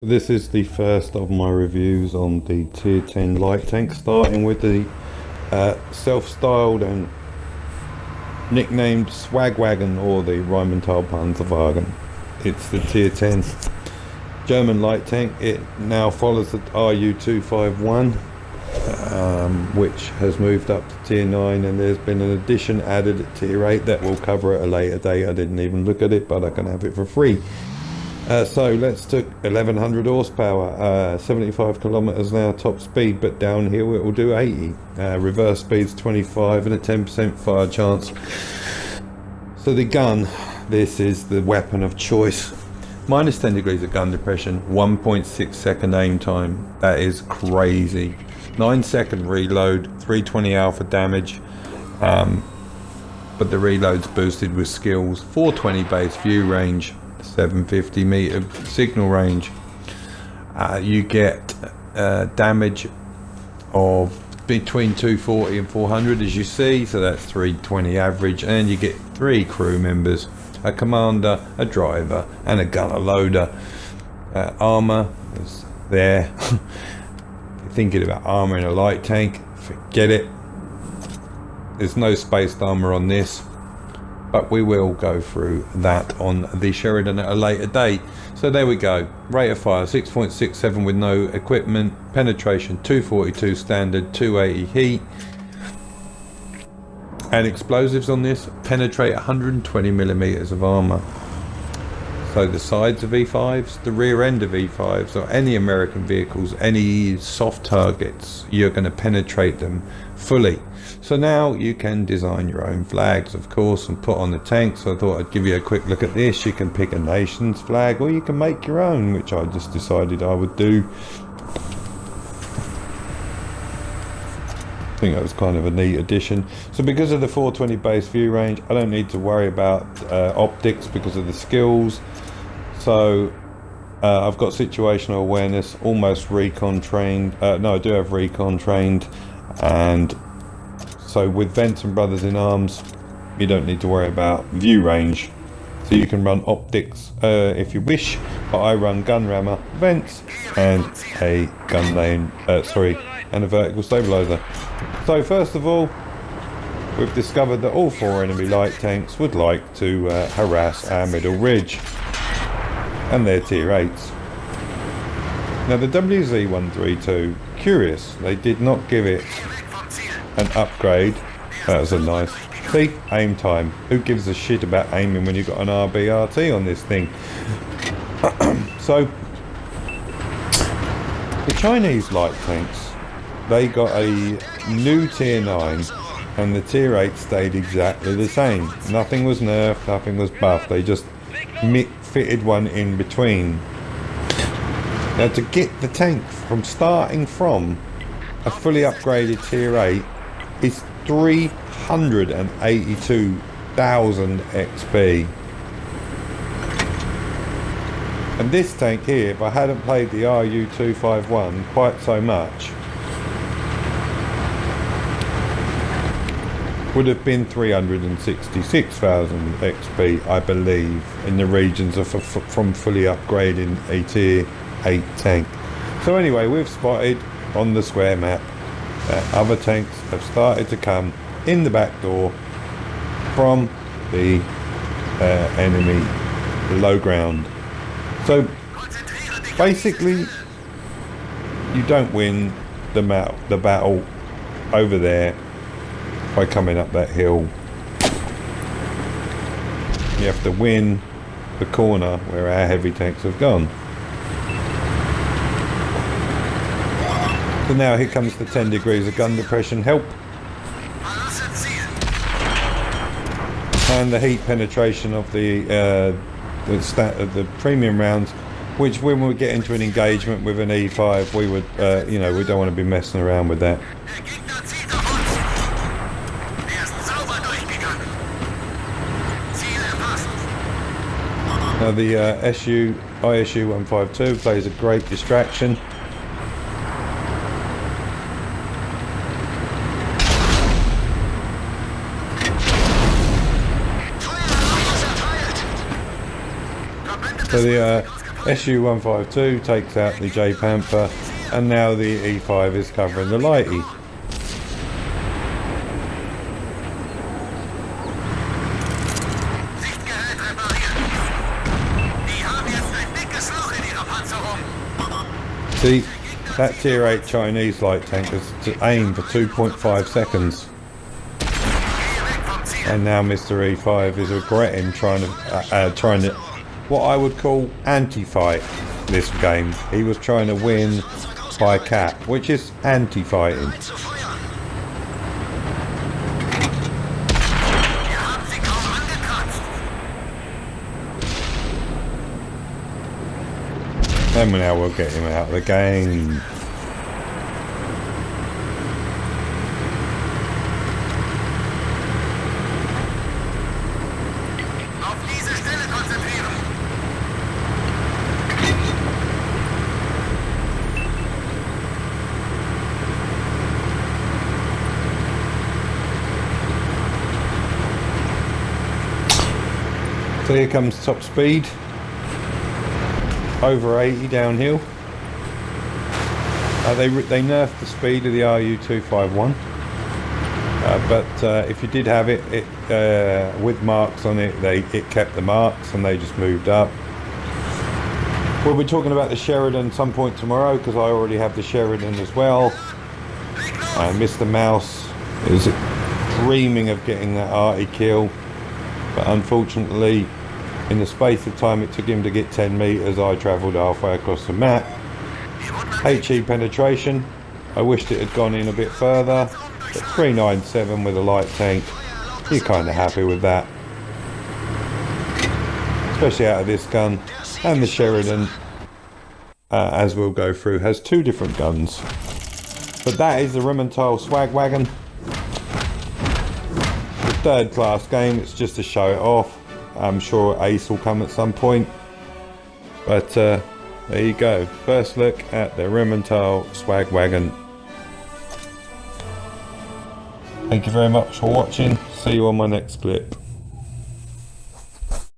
This is the first of my reviews on the Tier 10 light tank, starting with the self-styled and nicknamed swag wagon, or the Rhmn panzerwagen. It's the Tier 10 German light tank. It now follows the RU251, which has moved up to Tier 9, and there's been an addition added at Tier 8 that we'll cover at a later date. I didn't even look at it, but I can have it for free. So let's take 1100 horsepower, 75 kilometers an hour top speed, but downhill it will do 80. Reverse speed's 25 and a 10% fire chance. So the gun, this is the weapon of choice. Minus 10 degrees of gun depression, 1.6 second aim time. That is crazy. 9-second reload, 320 alpha damage. But the reload's boosted with skills. 420 base view range. 750 meter signal range. You get damage of between 240 and 400, as you see, so that's 320 average, and you get 3 crew members, a commander, a driver, and a gunner loader. Armor is there. If you're thinking about armor in a light tank, forget it. There's no spaced armor on this, but we will go through that on the Sheridan at a later date. So there we go. Rate of fire 6.67 with no equipment. Penetration 242 standard, 280 heat. And explosives on this penetrate 120 millimeters of armor. So the sides of E5s, the rear end of E5s, or any American vehicles, any soft targets, you're going to penetrate them fully. So now you can design your own flags, of course, and put on the tank. So I thought I'd give you a quick look at this. You can pick a nation's flag, or you can make your own, which I just decided I would do. I think that was kind of a neat addition. So because of the 420 base view range, I don't need to worry about optics because of the skills. So I've got situational awareness, almost recon trained. No, I do have recon trained, and so with Vents and Brothers in Arms, you don't need to worry about view range. So you can run optics if you wish, but I run gun rammer, vents, and a gun lane, and a vertical stabilizer. So first of all, we've discovered that all 4 enemy light tanks would like to harass our middle ridge, and they're Tier 8s. Now the WZ-132, curious, they did not give it an upgrade. That was a nice. See, aim time. Who gives a shit about aiming when you've got an RBRT on this thing? So the Chinese light tanks, they got a new Tier 9, and the Tier 8 stayed exactly the same. Nothing was nerfed, nothing was buffed. They just fitted one in between. Now to get the tank from starting from a fully upgraded Tier 8 is 382,000 XP. And this tank here, if I hadn't played the RU251 quite so much, would have been 366,000 XP, I believe, in the regions of from fully upgrading a Tier 8 tank. So anyway, we've spotted on the square map that other tanks have started to come in the back door from the enemy low ground. So basically, you don't win the battle over there by coming up that hill. You have to win the corner where our heavy tanks have gone. So now here comes the 10 degrees of gun depression help, and the heat penetration of the premium rounds, which when we get into an engagement with an E5, we would we don't want to be messing around with that. Now the ISU 152 plays a great distraction. So the SU-152 takes out the J Panther, and now the E5 is covering the lighty. See, that tier 8 Chinese light tank has to aim for 2.5 seconds. And now Mr. E5 is regretting trying to what I would call anti-fight this game. He was trying to win by cap, which is anti-fighting. And now we'll get him out of the game. So here comes top speed. Over 80 downhill. They nerfed the speed of the RU251, but if you did have it with marks on it, it kept the marks and they just moved up. We'll be talking about the Sheridan some point tomorrow because I already have the Sheridan as well. Mr. Mouse is dreaming of getting that arty kill, but unfortunately, in the space of time it took him to get 10 meters, I travelled halfway across the map. HE penetration, I wished it had gone in a bit further, but 397 with a light tank, you're kind of happy with that. Especially out of this gun. And the Sheridan, as we'll go through, has two different guns. But that is the Rhmn swag wagon. The third class game, it's just to show it off. I'm sure Ace will come at some point, but there you go, first look at the Rhmn swag wagon. Thank you very much for watching, see you on my next clip.